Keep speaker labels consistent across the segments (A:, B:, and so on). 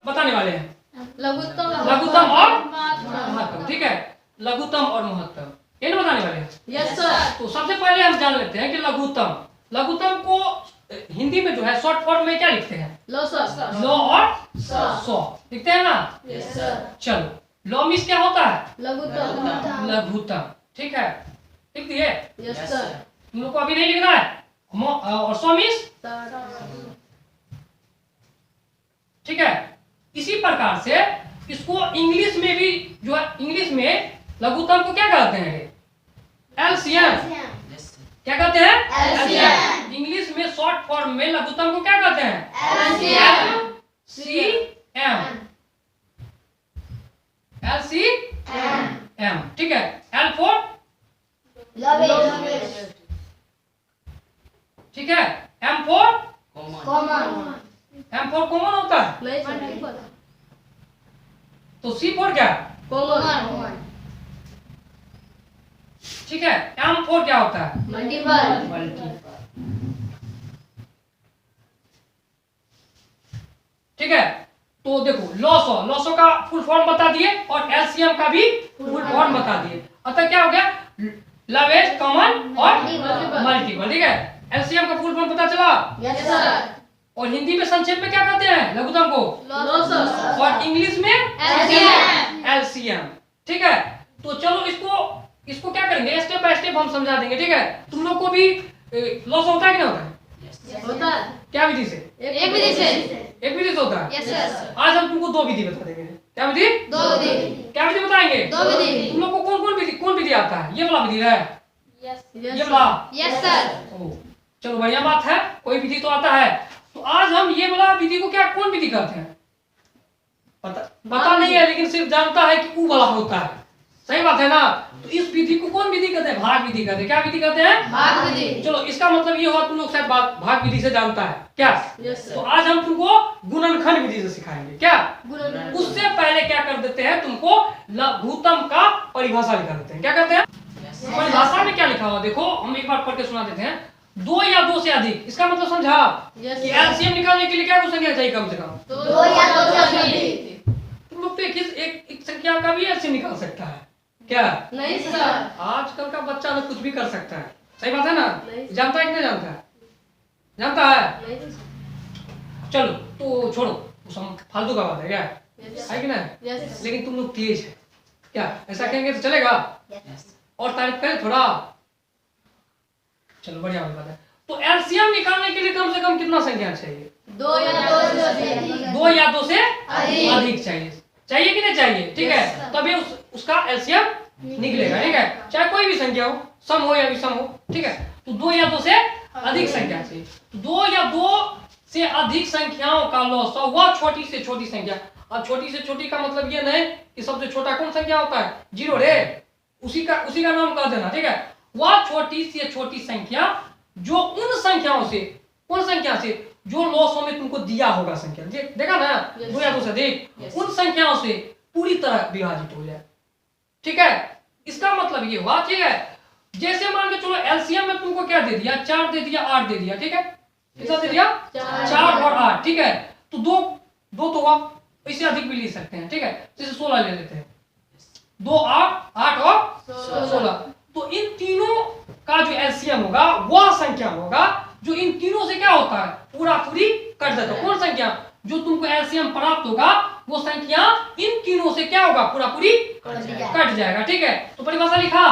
A: बताने वाले हैं।
B: लघुत्तम
A: और महत्तम, ठीक है, लघुत्तम और महत्तम ये बताने वाले हैं।
B: Yes sir.
A: तो सबसे पहले हम जान लेते हैं कि लघुत्तम को हिंदी में जो है शॉर्ट फॉर्म में क्या लिखते हैं?
B: लो सर।
A: लो और सौ लिखते हैं ना।
B: Yes sir.
A: चलो लो मीन्स क्या होता है?
B: लघुत्तम।
A: ठीक है, लिख दिए?
B: Yes sir.
A: तुम लोग को अभी नहीं लिखना है। और सौ मीन्स, ठीक है। इसी प्रकार से इसको इंग्लिश में भी जो है, इंग्लिश में लघुत्तम को क्या कहते हैं? एलसीएम। क्या कहते हैं?
B: एलसीएम।
A: इंग्लिश में शॉर्ट फॉर्म में लघुत्तम को क्या कहते हैं? एलसीएम, ठीक है। एल फॉर ठीक है, एम फॉर कॉमन होता है। तो सी फॉर क्या? ठीक है। एम फॉर क्या होता है? मल्टीपल। ठीक है। तो देखो लॉसो का फुल फॉर्म बता दिए और एलसीएम का भी फुल फॉर्म बता दिए। अतः क्या हो गया? लवेज, कॉमन और मल्टीपल, ठीक है। एलसीएम का फुल फॉर्म पता चला?
B: Yes sir.
A: और हिंदी में संक्षेप में क्या कहते हैं लघुत्तम को? और इंग्लिश में एलसीएम, ठीक है। तो चलो इसको क्या करेंगे, स्टेप बाय स्टेप हम समझा देंगे, ठीक है। तुम लोग को भी लॉस होता है कि नहीं होता है?
B: होता है।
A: क्या विधि से?
B: एक विधि से।
A: एक विधि से होता है।
B: Yes sir.
A: आज हम तुमको दो विधि बता देंगे। क्या विधि?
B: दो विधि।
A: क्या विधि बताएंगे?
B: दो विधि।
A: तुम लोग को कौन विधि आता है? ये वाला विधि है? ये वाला?
B: Yes sir.
A: चलो बढ़िया बात है, कोई विधि तो आता है। तो आज हम ये वाला विधि को कौन विधि कहते हैं? पता नहीं है, लेकिन सिर्फ जानता है कि वो वाला होता है। सही बात है ना। तो इस विधि को कौन विधि कहते हैं? भाग विधि कहते हैं। क्या विधि कहते हैं?
B: भाग विधि।
A: चलो इसका मतलब ये हुआ तुम लोग शायद भाग विधि से जानता है क्या?
B: Yes sir.
A: तो आज हम तुमको गुणनखंड विधि से सिखाएंगे। क्या? उससे पहले क्या कर देते हैं, तुमको लघुत्तम का परिभाषा लिखा देते हैं। क्या कहते हैं? परिभाषा में क्या लिखा हुआ देखो, हम एक बार पढ़ के सुना देते हैं। दो या दो से अधिक, इसका मतलब समझा कि एलसीएम निकालने के लिए क्या संख्या चाहिए? कम से कम
B: दो या दो से अधिक।
A: तुम लोग तो एक संख्या का भी एलसीएम निकाल सकता है क्या?
B: नहीं सर।
A: आजकल का बच्चा लोग कुछ भी कर सकता है। सही बात है ना?
B: नहीं।
A: जानता है कि नहीं जानता है? जानता है?
B: नहीं।
A: चलो तो छोड़ो, फालतू का बात है क्या है कि नहीं?
B: यस।
A: लेकिन तुम लोग तेज है क्या? ऐसा कहेंगे तो चलेगा? और तारीफ करें थोड़ा? चलो बढ़िया बात है। तो एलसीएम निकालने के लिए कम से कम कितना संख्या चाहिए?
B: दो या दो से अधिक।
A: दो या दो से अधिक चाहिए कि नहीं चाहिए? ठीक है, तभी उसका एलसीएम निकलेगा, ठीक है। चाहे कोई भी संख्या हो, सम हो या विषम हो, ठीक है। तो दो या दो से अधिक संख्या चाहिए। तो दो या दो से अधिक संख्याओं का लॉस, वह छोटी से छोटी संख्या। अब छोटी से छोटी का मतलब ये नहीं कि सबसे छोटा कौन संख्या होता है? जीरो रे, उसी का नाम कह देना, ठीक है। वह छोटी से छोटी संख्या जो उन संख्याओं से, कौन संख्या से, जो लॉसों में तुमको दिया होगा संख्या, देखा ना? दो या दो से अधिक, उन संख्याओं से पूरी तरह विभाजित हो जाए, ठीक है। इसका मतलब ये हुआ, ठीक है। जैसे मान के चलो एलसीएम में तुमको क्या दे दिया? 4 दे दिया, 8 दे दिया, ठीक है। कितना दे दिया? 4 और 8, ठीक है। तो दो तो हुआ, इससे अधिक भी ले सकते हैं, ठीक है। जैसे 16 ले लेते हैं। 2 8 और 16। तो इन तीनों का जो एलसीएम होगा वह संख्या होगा जो इन तीनों से क्या होता है? पूरी कट जाता है। कौन संख्या? जो तुमको एलसीएम प्राप्त होगा वो संख्या इन तीनों से क्या होगा? पूरी कट जाएगा, ठीक है। तो परिभाषा लिखा?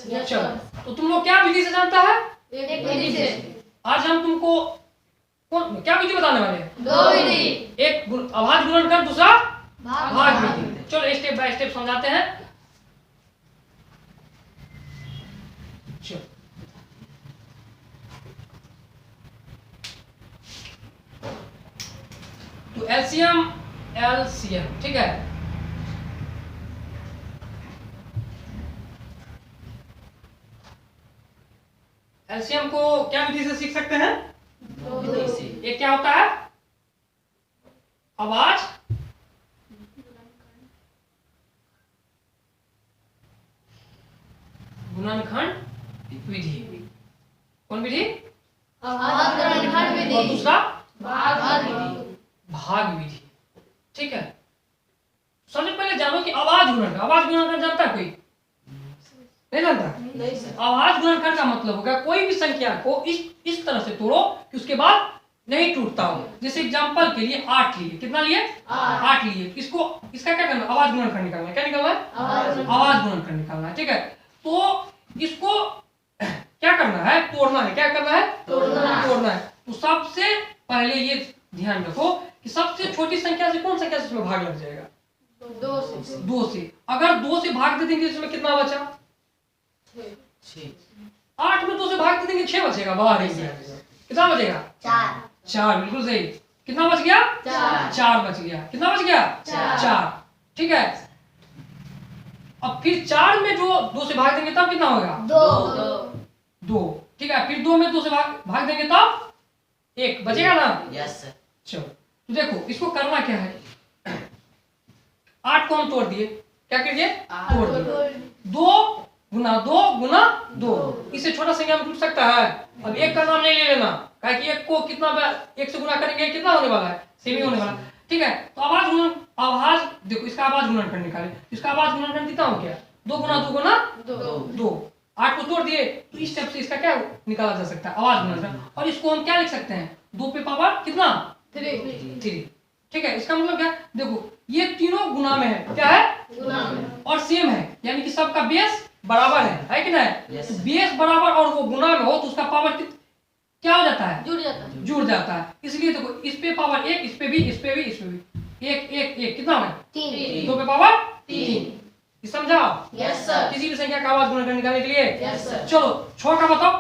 A: चलो तो तुम लोग क्या विधि से जानता है?
B: एक विधि से।
A: आज हम तुमको क्या विधि बताने वाले हैं?
B: दो विधि।
A: एक अभाज्य गुणनखंड, दूसरा भाग विधि। चलो स्टेप बाय स्टेप समझाते हैं। तो एलसीएम, ठीक है। एलसीएम को क्या विधि से सीख सकते हैं? एक क्या होता है? अभाज्य गुणनखंड विधि। कौन विधि?
B: अभाज्य गुणनखंड विधि।
A: और दूसरा
B: भाग विधि।
A: भाग विधि। ठीक है। सबसे पहले जानो कि आवाज गुणनखंड, आवाज गुणनखंड जानता है कोई? नहीं जानता?
B: नहीं सर।
A: आवाज गुणनखंड का मतलब होगा कोई भी संख्या को इस तरह से तोड़ो कि उसके बाद नहीं टूटता हो। जैसे एग्जांपल के लिए 8 लिए, कितना लिए? 8 लिए। इसको इसका क्या करना? आवाज गुणनखंड निकालना है। क्या निकालना है? आवाज गुणनखंड निकालना है, ठीक है। तो इसको क्या करना है? तोड़ना है। क्या करना है? तोड़ना है। तो सबसे पहले ये ध्यान रखो कि सबसे छोटी संख्या से कौन संख्या से इसमें भाग लग जाएगा? 2 से। अगर 2 से भाग दे देंगे इसमें कितना बचा? 8 में 2 से भाग दे देंगे 6 बचेगा, बाहर ही जाएगा। कितना बचेगा? 4। बिल्कुल सही। कितना बच गया? 4 बच गया। कितना बच गया? 4। ठीक है। अब फिर 4 में जो 2 से भाग देंगे तब कितना होगा? 2। ठीक है। फिर 2 में 2 से भाग देंगे तब 1 बचेगा ना?
C: Yes sir.
A: चलो तो देखो इसको करना क्या है। 8 को हम तोड़ दिए, क्या कर दिए? तोड़ दिए। 2 गुना 2 गुना 2, इससे छोटा संख्या में टूट सकता है। अब 1 का नाम नहीं ले लेना, क्या कि 1 को कितना 1 से गुना करेंगे कितना होने वाला है? सेमी होने वाला। ठीक है। तो आवाज देखो, इसका आवाज गुणनखंड निकाले। इसका आवाज गुणनखंड कितना हो गया? 2 गुना 2 गुना 2। 8 को तोड़ दिए तो इस स्टेप से इसका क्या निकाला जा सकता है? आवाज गुणनखंड। और इसको हम क्या लिख सकते हैं? 2 पे पावर कितना? 3। ठीक है। इसका मतलब क्या? देखो ये तीनों गुना में है। क्या है?
B: गुना में।
A: और सेम है, यानी कि सबका बेस बराबर है कि नहीं?
C: Yes.
A: तो बेस बराबर और वो गुना में हो तो उसका पावर क्या हो जाता है?
B: जुड़ जाता है।
A: इसलिए देखो इस पे पावर 1, इस पे भी, इस पे भी, इस पे भी 1 1 1 कितना होगा?
B: 3।
A: 2 पे पावर 3। समझा?
B: Yes sir.
A: किसी भी संख्या का आवाज गुणनखंड निकालने के लिए।
B: Yes sir.
A: चलो छोटा बताओ।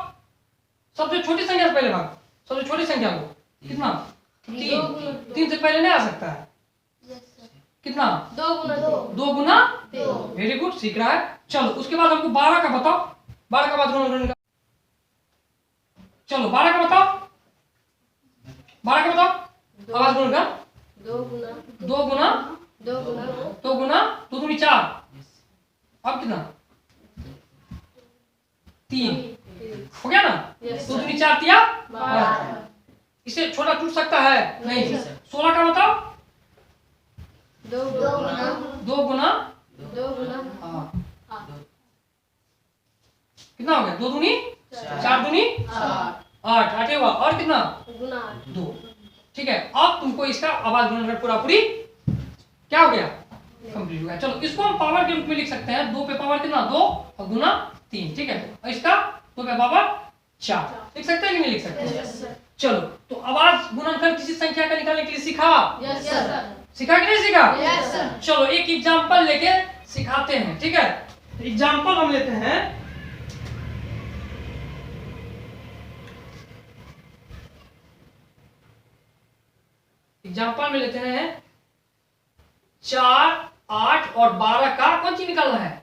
A: सबसे छोटी संख्या से पहले भाग। सबसे छोटी संख्या को कितना? 3। 3 से पहले नहीं आ सकता है। कितना?
B: 2 गुना
A: 2 गुना
B: 2।
A: वेरी गुड, सीख रहा है। चलो उसके बाद हमको 12 का बताओ। 12 का बाद गुणनखंड का। चलो 12 का बताओ। 12 का बताओ आवाज गुणनखंड।
B: 2 गुना
A: 2 गुना
B: 2 गुना
A: 2 गुना 2 दूनी 4। अब कितना? 3 हो गया ना?
B: Yes
A: 2
B: sir.
A: दूनी 4 तिया
B: 12।
A: इसे छोटा टूट सकता है? नहीं।
C: नहीं सर।
A: 16 का बताओ।
B: 2 गुना
A: 2 गुना
B: 2 गुना
A: हाँ
B: 8।
A: कितना हो गया? 2 दूनी 4 दूनी 8। 8 हुआ। और कितना?
B: गुना
A: 2। ठीक है। अब तुमको इसका आवाज गुणनखंड पूरा पूरी क्या हो गया? कंप्लीट हो गया। चलो इसको हम पावर के रूप में लिख सकते हैं। 2 पे पावर कितना? 2 और गुना 3। ठीक है। और इसका 2 पे पावर 4 लिख सकते हैं कि नहीं लिख सकते?
B: Yes sir.
A: चलो तो आवाज गुणनखंड किसी संख्या का निकालने के लिए सीखा?
B: Yes sir.
A: सीखा कि नहीं सीखा?
B: Yes sir.
A: चलो एक एग्जांपल लेके सिखाते हैं। ठीक है। एग्जांपल हम लेते हैं। एग्जांपल में लेते हैं 4 8 और 12 का कौन सी निकालना है?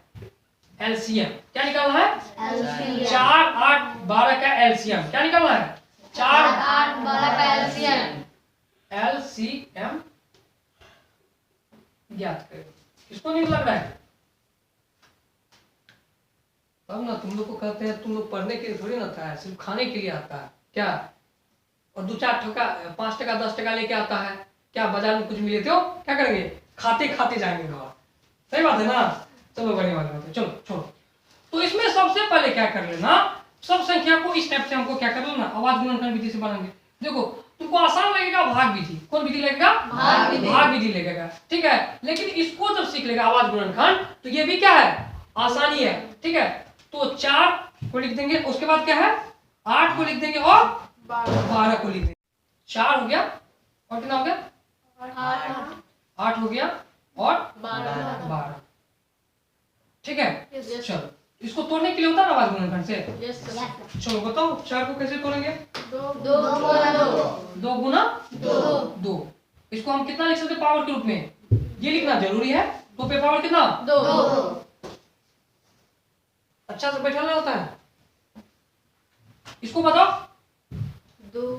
A: एलसीएम। क्या निकालना है?
B: एलसीएम।
A: 4 8 12 का एलसीएम। क्या निकालना है? 4
B: 8 12 का एलसीएम।
A: एलसीएम ज्ञात करें। किसको नहीं लग रहा है? तब ना तुम लोग को कहते हैं, तुम लोग पढ़ने के लिए थोड़ी ना आता है, सिर्फ खाने के लिए आता है क्या? और 2-4 टका 5 टका 10 टका लेके आता है क्या? बाजार में कुछ मिले तो क्या करेंगे? खाते खाते जाएंगे घर। सही बात है ना? चलो बढ़िया वाली बात है। चलो छोड़ो। तो इसमें सबसे पहले क्या कर लेना, सब संख्या को इस स्टेप से हमको क्या कर लेना, आवाज गुणनखंड विधि से बनाएंगे। देखो तुमको आसान लगेगा भाग विधि। कौन विधि लगेगा?
B: भाग विधि।
A: भाग विधि लगेगा। ठीक है। लेकिन इसको जब सीख लेगा आवाज गुणनखंड तो ये भी क्या है? आसानी है। ठीक है। तो 4 को लिख देंगे, उसके बाद क्या है? 8 को लिख देंगे और 12 को लिख देंगे। 4 हो गया और कितना हो गया? 8 हो गया और 12। ठीक है।
B: यस
A: चलो इसको तोड़ने के लिए होता है ना आवाज गुणनखंड से।
B: Yes sir.
A: चलो बताओ 4 को कैसे तोड़ेंगे?
B: 2 गुना 2
A: 2 गुना
B: 2
A: 2। इसको हम कितना लिख सकते हैं पावर के रूप में? ये लिखना जरूरी है। 2 पे पावर कितना?
B: 2
A: अच्छा से बैठा होता है। इसको बताओ।
B: 2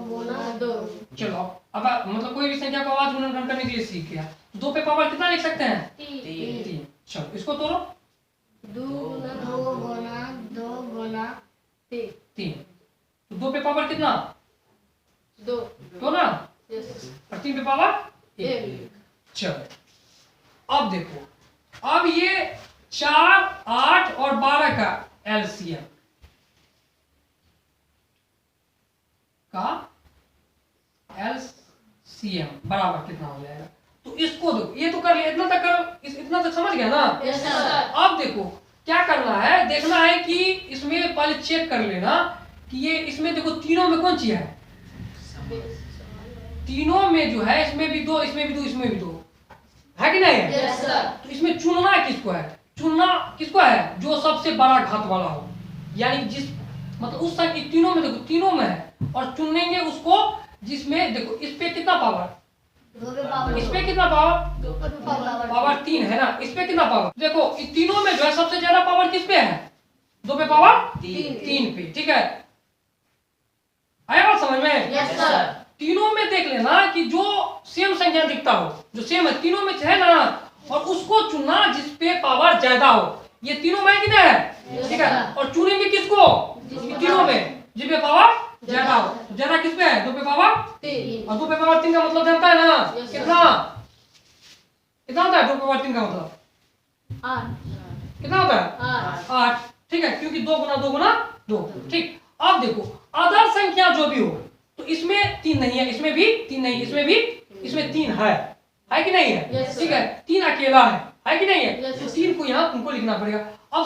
B: गुना 2।
A: चलो अब मतलब कोई भी संख्या को आवाज गुणनखंड करने के लिए सीख गया। 2 पे पावर कितना लिख सकते हैं? 3। चलो इसको तोड़ो।
B: 2 गुना 3।
A: 3। तो 2 पे पावर कितना?
B: 2।
A: तो ना
B: यस
A: और 3 पे पावर
B: एक।
A: चलो अब देखो, अब ये 4, 8 और 12 का एलसीएम बराबर कितना हो जाएगा? तो इसको देखो, ये तो कर लिया, इतना तक कर, इतना तक समझ गया ना?
B: Yes sir.
A: अब देखो क्या करना है, देखना है कि इसमें पहले चेक कर लेना कि ये इसमें देखो तीनों में कौन सी है, तीनों में जो है इसमें भी 2, इसमें भी 2, इसमें भी 2 है कि नहीं है?
B: Yes sir.
A: तो इसमें चुनना किसको है? चुनना किसको है? जो सबसे बड़ा घात वाला हो, यानी जिस मतलब उस संख्या तीनों में, देखो तीनों में है, और चुनेंगे उसको जिसमें देखो इस पे कितना पावर, इस पे कितना पावर, पावर 3 है ना, इस पे कितना पावर, देखो इन तीनों में जो है सबसे ज्यादा पावर किस पे है? 2 पे पावर 3 पे, ठीक है? आया बात समझ में?
B: Yes sir.
A: तीनों में देख लेना कि जो सेम संख्या दिखता हो, जो सेम है तीनों में है ना, और उसको चुनना जिस पे पावर ज्यादा हो। ये तीनों में कितना है? ठीक है, और चुनेंगे किसको? तीनों में जिस पे पावर ज्यादा हो। तो ज्यादा किस पे है? 2 पे पावर
B: 3।
A: और 2 पे पावर 3 का मतलब जानता है ना?
B: Yes, sir.
A: कितना कितना होता है 2 पे पावर 3 का मतलब?
B: 8।
A: कितना होता है?
B: 8।
A: 8, ठीक है, क्योंकि 2 गुना 2 गुना 2, ठीक। अब देखो अदर संख्या जो भी हो, तो इसमें 3 नहीं है, इसमें भी 3 नहीं, इसमें भी, इसमें 3 है कि नहीं है?
B: Yes,
A: ठीक है, 3 अकेला है कि नहीं है?
B: Yes,
A: तो
B: sir.
A: 3 को यहाँ तुमको लिखना पड़ेगा। अब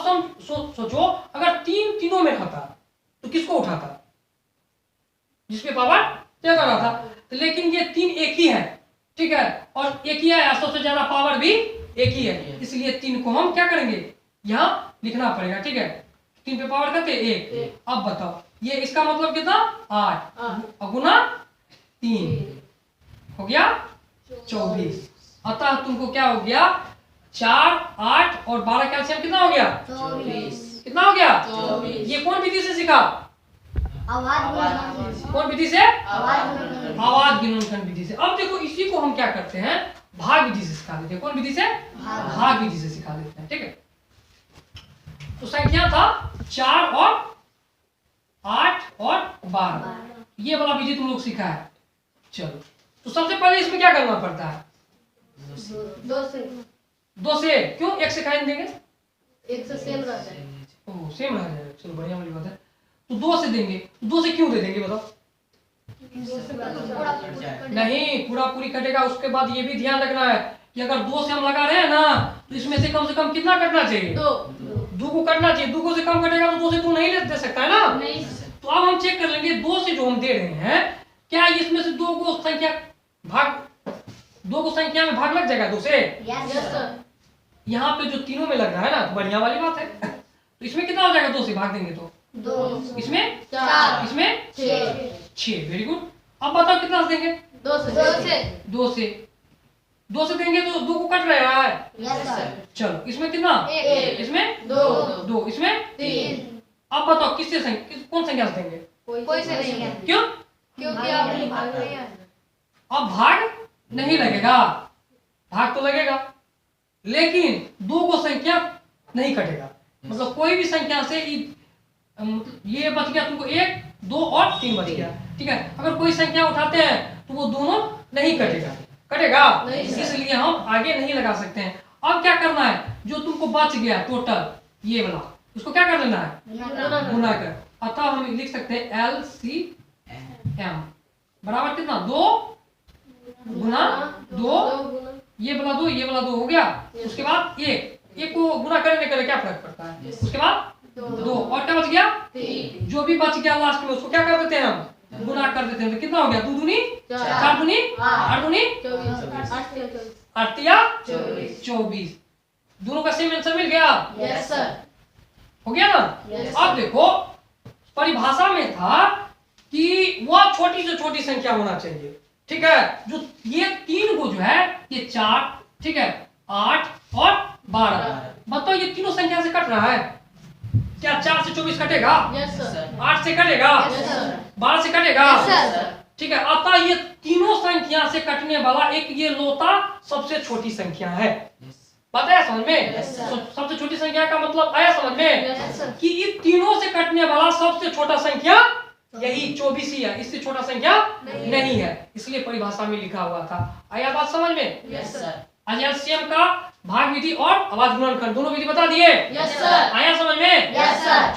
A: सोचो अगर 3 तीनों में रहता तो किसको उठाता? जिसपे पावर ज्यादा रहता। तो लेकिन ये 3 एक ही है, ठीक है, और एक ही है, सबसे ज्यादा पावर भी एक ही है, इसलिए 3 को हम क्या करेंगे? यहाँ लिखना पड़ेगा, ठीक है। 3 पे पावर करते 1। अब बताओ ये इसका मतलब कितना? 8 गुना 3 हो गया 24। अतः तुमको क्या हो गया? 4, 8 और 12 का एलसीएम कितना हो गया?
B: 24।
A: कितना हो गया?
B: 24।
A: ये कौन विधि से सीखा? कौन विधि से? आवाज गुणनखंड विधि से। अब देखो इसी को हम क्या करते हैं? भाग विधि से सिखा देते हैं। कौन विधि से? भाग विधि से सिखा देते हैं, ठीक है। तो संख्या था 4 और 8 और 12, ये वाला विधि तुम लोग सीखा है। चलो तो सबसे पहले इसमें क्या करना पड़ता है? 2 से क्यों? 1 से खाई देंगे?
B: 1 से सेम रहता है।
A: ओह सेम रह जाएगा, चलो बढ़िया वाली बात है। तो 2 से देंगे, 2 से क्यों दे देंगे बताओ? नहीं, पूरा पूरी कटेगा। उसके बाद ये भी ध्यान रखना है कि अगर 2 से हम लगा रहे हैं ना, तो इसमें से कम कितना कटना चाहिए? 2 को कटना चाहिए। 2 से कम कटेगा तो 2 से 2 नहीं दे सकता है ना।
B: नहीं।
A: तो अब हम चेक कर लेंगे 2 से जो हम दे रहे हैं, क्या इसमें से 2 को संख्या में भाग लग जाएगा 2 से?
B: Yes sir.
A: यहाँ पे जो तीनों में लग रहा है ना, तो बढ़िया वाली बात है। तो इसमें कितना हो जाएगा? 2 से भाग देंगे तो
B: 2।
A: इसमें
B: 4।
A: इसमें
B: 6।
A: 6। Very good. अब बताओ कितना से देंगे?
B: 2 से।
A: 2 से देंगे तो 2 को कट रहा है।
B: Yes sir.
A: चलो इसमें कितना?
B: 1।
A: इसमें
B: 2।
A: इसमें
B: 3।
A: अब बताओ किससे कौन संख्या से देंगे?
B: कोई से नहीं है,
A: क्यों?
B: क्योंकि आपने भाग लिया है।
A: अब भाग नहीं लगेगा, भाग तो लगेगा लेकिन 2 को संख्या नहीं कटेगा। मतलब कोई भी संख्या से ये बच गया तुमको 1, 2 और 3 बच गया, ठीक है। अगर कोई संख्या उठाते हैं तो वो दोनों नहीं कटेगा
B: नहीं।
A: इसलिए हम आगे नहीं लगा सकते हैं। अब क्या करना है? जो तुमको बच गया टोटल ये वाला, उसको क्या कर लेना है? गुना कर। अतः हम लिख सकते हैं LCM बराबर कितना? 2 गुना 2, ये वाला 2, ये वाला 2 हो गया। उसके बाद 1 को गुना करने के लिए क्या फर्क पड़ता है? उसके बाद 2 और क्या बच गया?
B: 3।
A: जो भी बच गया लास्ट में उसको क्या कर देते हैं? हम गुना कर देते हैं। तो कितना हो गया? 2 दूनी 4 दूनी 8 दूनी 8 24। दोनों का सेम आंसर मिल गया।
B: Yes sir.
A: हो गया ना?
B: Yes,
A: अब देखो परिभाषा में था कि वह छोटी से छोटी संख्या होना चाहिए, ठीक है। जो ये 3 को जो है ये 4, ठीक है, 8 और 12। बताओ ये तीनों संख्या से कट रहा है क्या? 4 से 24 कटेगा?
B: Yes sir.
A: 8 से कटेगा?
B: Yes sir.
A: 12 से कटेगा?
B: Yes sir.
A: ठीक है। अतः ये तीनों संख्या से कटने वाला एक ये लोता सबसे छोटी संख्या है। पता है समझ में?
B: Yes, sir.
A: सबसे छोटी संख्या का मतलब आया समझ में?
B: Yes sir.
A: कि इन तीनों से कटने वाला सबसे छोटा संख्या यही 24 ही है, इससे छोटा संख्या नहीं है, इसलिए परिभाषा में लिखा हुआ था। आया बात समझ में?
B: Yes sir.
A: आज एलसीएम का भाग विधि और आवाज गुणनखंड दोनों विधि बता दिए।
B: Yes sir.
A: आया समझ में?
B: Yes sir.